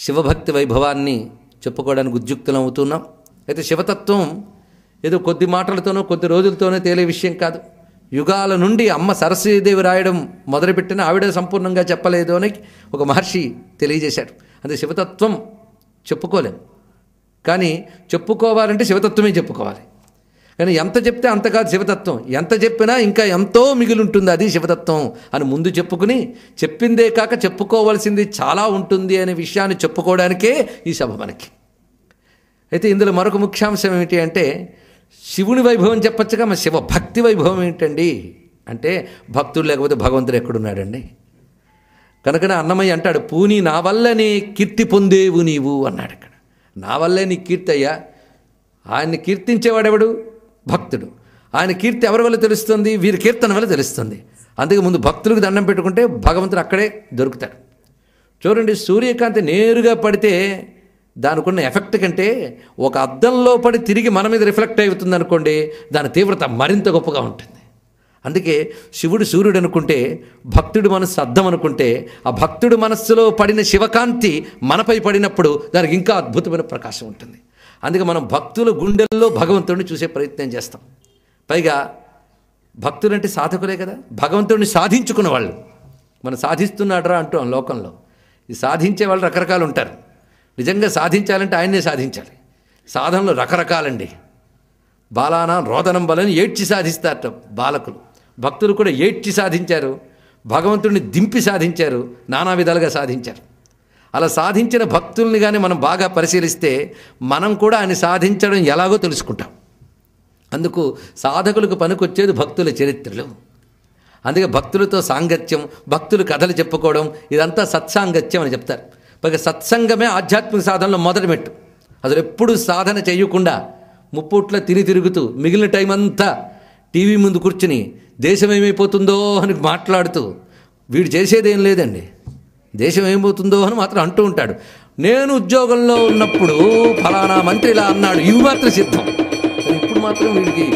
శివభక్తి వైభవాన్ని చెప్పుకోవడానికి ఉద్యుక్తులం అవుతున్నాం. అయితే శివతత్వం ఏదో కొద్ది మాటలతోనో కొద్ది రోజులతోనో తేలే విషయం కాదు. యుగాల నుండి అమ్మ సరస్వతీదేవి రాయడం మొదలుపెట్టిన ఆవిడ సంపూర్ణంగా చెప్పలేదు అని ఒక మహర్షి తెలియజేశాడు. అంటే శివతత్వం చెప్పుకోలేం, కానీ చెప్పుకోవాలంటే శివతత్వమే చెప్పుకోవాలి. కానీ ఎంత చెప్తే అంత కాదు శివతత్వం, ఎంత చెప్పినా ఇంకా ఎంతో మిగిలి ఉంటుంది, అది శివతత్వం అని ముందు చెప్పుకుని చెప్పిందే కాక చెప్పుకోవాల్సింది చాలా ఉంటుంది అనే విషయాన్ని చెప్పుకోవడానికే ఈ సభ మనకి. అయితే ఇందులో మరొక ముఖ్యాంశం ఏమిటి అంటే, శివుని వైభవం చెప్పచ్చుగా, మన శివ భక్తి వైభవం ఏంటండి అంటే, భక్తుడు లేకపోతే భగవంతుడు ఎక్కడున్నాడండి? కనుకనే అన్నమయ్య అంటాడు, పూని నా వల్లనే కీర్తి పొందేవు నీవు అన్నాడు. ఇక్కడ నా వల్లే నీ కీర్తి అయ్యా. ఆయన్ని కీర్తించేవాడెవడు? భక్తుడు. ఆయన కీర్తి ఎవరి వల్ల తెలుస్తుంది? వీరి కీర్తన వల్ల తెలుస్తుంది. అందుకే ముందు భక్తులకు దండం పెట్టుకుంటే భగవంతుడు అక్కడే దొరుకుతాడు. చూడండి, సూర్యకాంతి నేరుగా పడితే దానికున్న ఎఫెక్ట్ కంటే ఒక అద్దంలో పడి తిరిగి మన మీద రిఫ్లెక్ట్ అవుతుంది అనుకోండి, దాని తీవ్రత మరింత గొప్పగా ఉంటుంది. అందుకే శివుడు సూర్యుడు అనుకుంటే, భక్తుడు మనస్సు అద్దం అనుకుంటే, ఆ భక్తుడు మనస్సులో పడిన శివకాంతి మనపై పడినప్పుడు దానికి ఇంకా అద్భుతమైన ప్రకాశం ఉంటుంది. అందుకే మనం భక్తుల గుండెల్లో భగవంతుడిని చూసే ప్రయత్నం చేస్తాం. పైగా భక్తులంటే సాధకులే కదా, భగవంతుడిని సాధించుకున్న వాళ్ళు. మనం సాధిస్తున్నాడరా అంటాం లోకంలో. ఈ సాధించే వాళ్ళు రకరకాలు ఉంటారు. నిజంగా సాధించాలంటే ఆయన్నే సాధించాలి. సాధనలో రకరకాలండి. బాలానా రోదనం బలని ఏడ్చి సాధిస్తారట బాలకులు. భక్తులు కూడా ఏడ్చి సాధించారు, భగవంతుడిని దింపి సాధించారు, నానా విధాలుగా సాధించారు. అలా సాధించిన భక్తుల్ని కానీ మనం బాగా పరిశీలిస్తే మనం కూడా ఆయన సాధించడం ఎలాగో తెలుసుకుంటాం. అందుకు సాధకులకు పనికొచ్చేది భక్తుల చరిత్రలు. అందుకే భక్తులతో సాంగత్యం, భక్తులు కథలు చెప్పుకోవడం, ఇదంతా సత్సాంగత్యం అని చెప్తారు. పైగా సత్సంగమే ఆధ్యాత్మిక సాధనలో మొదటి మెట్టు. అసలు ఎప్పుడు సాధన చేయకుండా ముప్పూట్ల తిరుగుతూ మిగిలిన టైం అంతా టీవీ ముందు కూర్చుని దేశం ఏమైపోతుందో అని మాట్లాడుతూ, వీడు చేసేదేం లేదండి, దేశం ఏమైపోతుందో అని మాత్రం అంటూ ఉంటాడు. నేను ఉద్యోగంలో ఉన్నప్పుడు ఫలానా మంత్రి ఇలా అన్నాడు, ఇవి మాత్రం సిద్ధం. ఇప్పుడు మాత్రం వీడికి